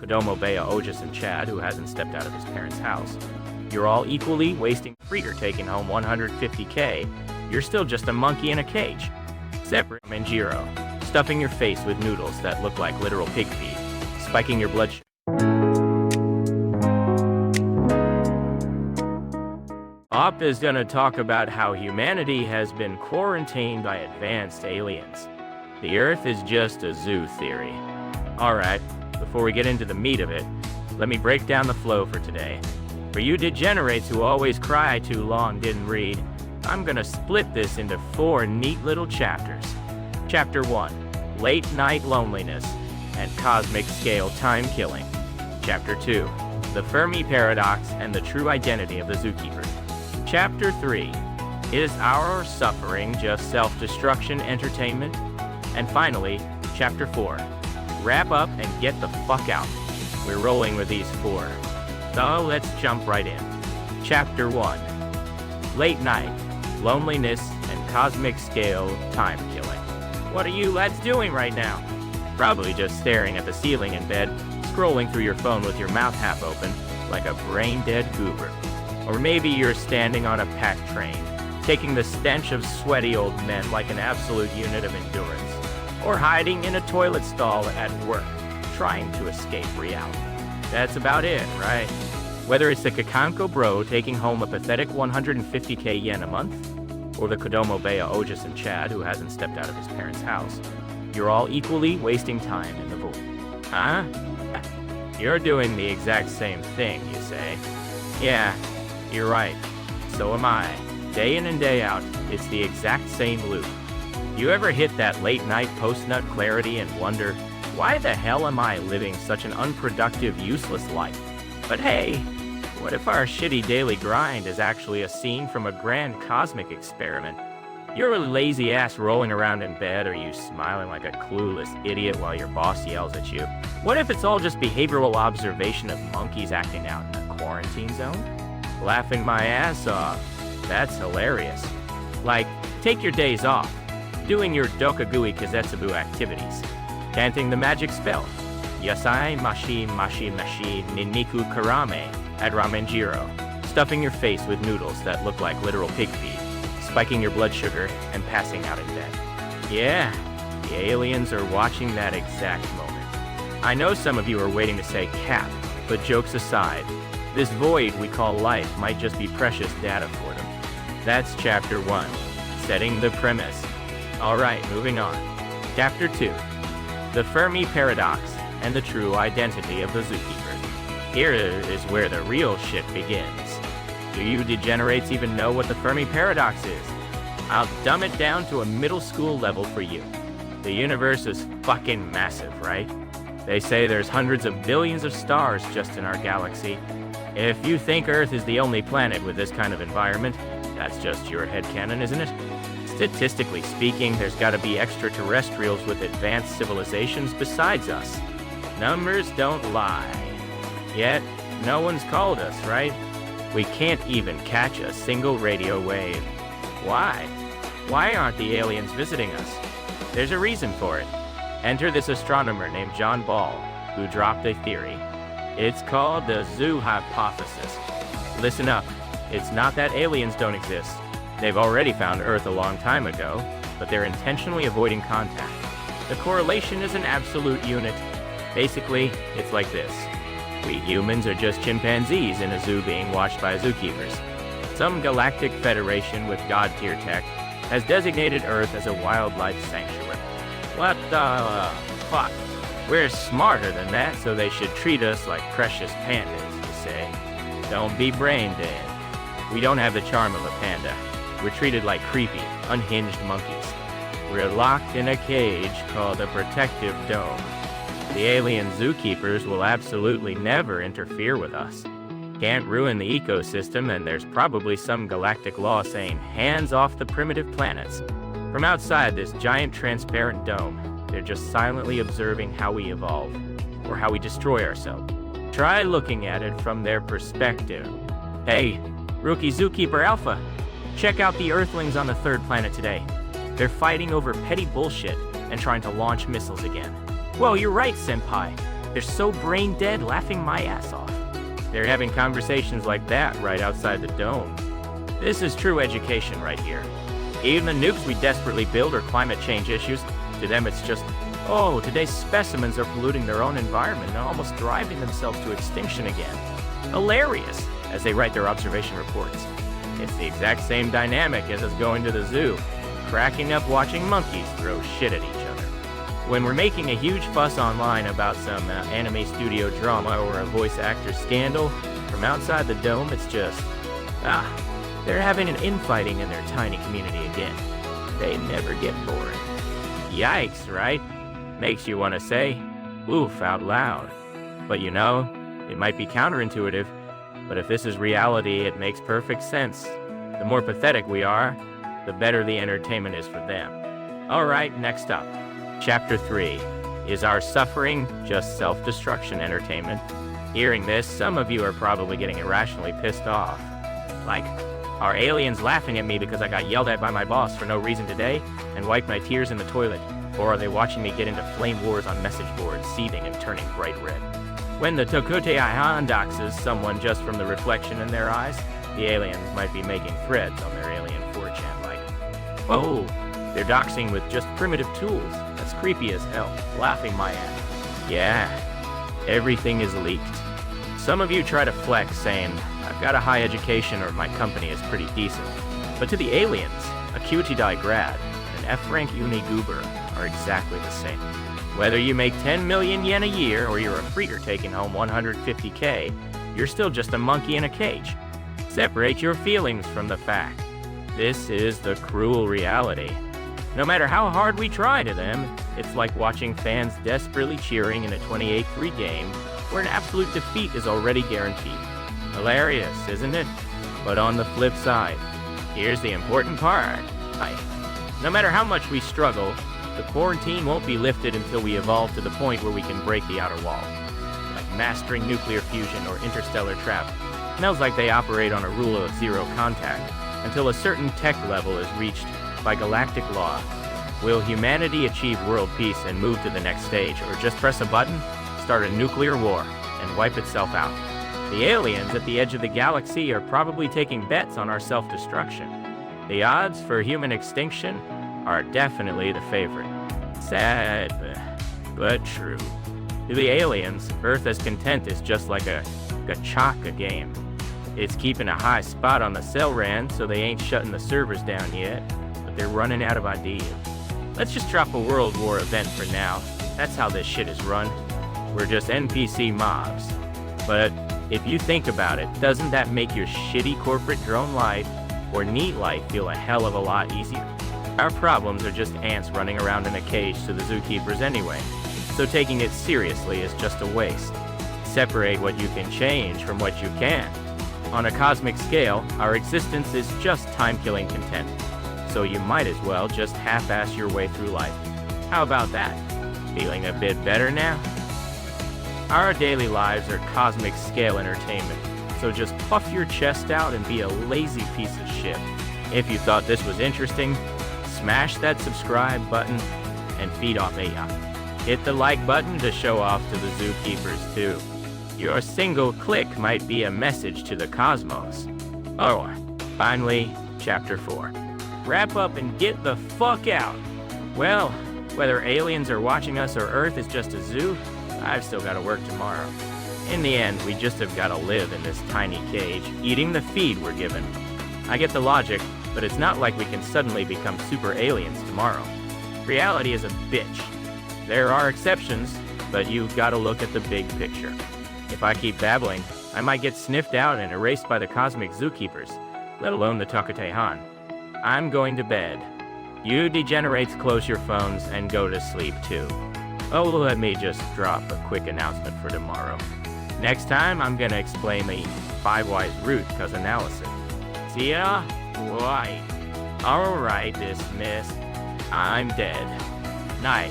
Kodomo, Bea, Ojas, and Chad, who hasn't stepped out of his parents' house. You're all equally wasting Krieger taking home 150K. You're still just a monkey in a cage. Separate Manjiro, stuffing your face with noodles that look like literal pig feet, spiking your blood sugar. Op is gonna talk about how humanity has been quarantined by advanced aliens. The Earth is just a zoo theory. Alright, before we get into the meat of it, let me break down the flow for today. For you degenerates who always cry too long didn't read, I'm gonna split this into 4 neat little chapters. Chapter 1, Late Night Loneliness and Cosmic Scale Time Killing. Chapter 2, The Fermi Paradox and the True Identity of the Zookeeper. Chapter 3, Is Our Suffering Just Self-Destruction Entertainment? And finally, Chapter 4, Wrap Up and Get the Fuck Out. We're rolling with these 4. So let's jump right in. Chapter 1, Late Night, Loneliness, and Cosmic Scale Time Killing. What are you lads doing right now? Probably just staring at the ceiling in bed, scrolling through your phone with your mouth half open, like a brain-dead goober. Or maybe you're standing on a packed train, taking the stench of sweaty old men like an absolute unit of endurance. Or hiding in a toilet stall at work, trying to escape reality. That's about it, right? Whether it's the Kakanko bro taking home a pathetic 150K yen a month, or the Kodomo, Bea, Ojas, and Chad, who hasn't stepped out of his parents' house, you're all equally wasting time in the void. Huh? You're doing the exact same thing, you say. Yeah, you're right. So am I. Day in and day out, it's the exact same loop. You ever hit that late-night post-nut clarity and wonder, why the hell am I living such an unproductive, useless life? But hey, what if our shitty daily grind is actually a scene from a grand cosmic experiment? You're a lazy ass rolling around in bed, or you smiling like a clueless idiot while your boss yells at you? What if it's all just behavioral observation of monkeys acting out in a quarantine zone? Laughing my ass off. That's hilarious. Like, take your days off, doing your Dokagui Kazetsubu activities, chanting the magic spell, Yasai Mashi Mashi Mashi Ninniku Karame at Ramenjiro, stuffing your face with noodles that look like literal pig feet, spiking your blood sugar, and passing out in bed. Yeah, the aliens are watching that exact moment. I know some of you are waiting to say cap, but jokes aside, this void we call life might just be precious data for them. That's Chapter 1, setting the premise. Alright, moving on. Chapter 2, The Fermi Paradox and the True Identity of the Zookeeper. Here is where the real shit begins. Do you degenerates even know what the Fermi Paradox is? I'll dumb it down to a middle school level for you. The universe is fucking massive, right? They say there's hundreds of billions of stars just in our galaxy. If you think Earth is the only planet with this kind of environment, that's just your headcanon, isn't it? Statistically speaking, there's gotta be extraterrestrials with advanced civilizations besides us. Numbers don't lie. Yet, no one's called us, right? We can't even catch a single radio wave. Why? Why aren't the aliens visiting us? There's a reason for it. Enter this astronomer named John Ball, who dropped a theory. It's called the zoo hypothesis. Listen up, it's not that aliens don't exist. They've already found Earth a long time ago, but they're intentionally avoiding contact. The correlation is an absolute unit. Basically, it's like this. We humans are just chimpanzees in a zoo being watched by zookeepers. Some galactic federation with god-tier tech has designated Earth as a wildlife sanctuary. What the fuck? We're smarter than that, so they should treat us like precious pandas, you say. Don't be brain dead. We don't have the charm of a panda. We're treated like creepy, unhinged monkeys. We're locked in a cage called a protective dome. The alien zookeepers will absolutely never interfere with us. Can't ruin the ecosystem, and there's probably some galactic law saying hands off the primitive planets. From outside this giant transparent dome, they're just silently observing how we evolve, or how we destroy ourselves. Try looking at it from their perspective. Hey, rookie zookeeper Alpha, check out the Earthlings on the 3rd planet today. They're fighting over petty bullshit and trying to launch missiles again. Well, you're right, Senpai. They're so brain dead, laughing my ass off. They're having conversations like that right outside the dome. This is true education right here. Even the nukes we desperately build are climate change issues. To them it's just, oh, today's specimens are polluting their own environment and almost driving themselves to extinction again. Hilarious, as they write their observation reports. It's the exact same dynamic as us going to the zoo, cracking up watching monkeys throw shit at each other. When we're making a huge fuss online about some anime studio drama or a voice actor scandal, from outside the dome it's just, they're having an infighting in their tiny community again. They never get bored. Yikes, right? Makes you want to say, oof, out loud. But you know, it might be counterintuitive, but if this is reality, it makes perfect sense. The more pathetic we are, the better the entertainment is for them. Alright, next up. Chapter 3. Is our suffering just self-destruction entertainment? Hearing this, some of you are probably getting irrationally pissed off. Like, are aliens laughing at me because I got yelled at by my boss for no reason today and wiped my tears in the toilet? Or are they watching me get into flame wars on message boards, seething and turning bright red? When the Tokute Ihan doxes someone just from the reflection in their eyes, the aliens might be making threads on their alien 4chan like, oh, they're doxing with just primitive tools. That's creepy as hell. Laughing my ass. Yeah, everything is leaked. Some of you try to flex saying, I've got a high education or my company is pretty decent. But to the aliens, a QTDI grad and an F-rank uni goober are exactly the same. Whether you make 10 million yen a year or you're a freaker taking home 150K, you're still just a monkey in a cage. Separate your feelings from the fact. This is the cruel reality. No matter how hard we try to them, it's like watching fans desperately cheering in a 28-3 game where an absolute defeat is already guaranteed. Hilarious, isn't it? But on the flip side, here's the important part. No matter how much we struggle, the quarantine won't be lifted until we evolve to the point where we can break the outer wall. Like mastering nuclear fusion or interstellar travel. Smells like they operate on a rule of zero contact until a certain tech level is reached by galactic law. Will humanity achieve world peace and move to the next stage, or just press a button, start a nuclear war, and wipe itself out? The aliens at the edge of the galaxy are probably taking bets on our self-destruction. The odds for human extinction are definitely the favorite. Sad, but true. To the aliens, Earth as content is just like a gachaca game. It's keeping a high spot on the cell RAN, so they ain't shutting the servers down yet, but they're running out of ideas. Let's just drop a World War event for now. That's how this shit is run. We're just NPC mobs. But if you think about it, doesn't that make your shitty corporate drone life or neat life feel a hell of a lot easier? Our problems are just ants running around in a cage to the zookeepers anyway, so taking it seriously is just a waste. Separate what you can change from what you can't. On a cosmic scale, our existence is just time-killing content, so you might as well just half-ass your way through life. How about that? Feeling a bit better now? Our daily lives are cosmic scale entertainment, so just puff your chest out and be a lazy piece of shit. If you thought this was interesting, smash that subscribe button and feed off AI. Hit the like button to show off to the zookeepers too. Your single click might be a message to the cosmos. Oh, finally, Chapter 4. Wrap up and get the fuck out. Well, whether aliens are watching us or Earth is just a zoo, I've still got to work tomorrow. In the end, we just have got to live in this tiny cage, eating the feed we're given. I get the logic, but it's not like we can suddenly become super aliens tomorrow. Reality is a bitch. There are exceptions, but you've got to look at the big picture. If I keep babbling, I might get sniffed out and erased by the cosmic zookeepers, let alone the Takutehan. I'm going to bed. You degenerates close your phones and go to sleep too. Oh, let me just drop a quick announcement for tomorrow. Next time, I'm gonna explain the 5-wise root cause analysis. See ya? Why? Alright, dismissed. I'm dead. Night.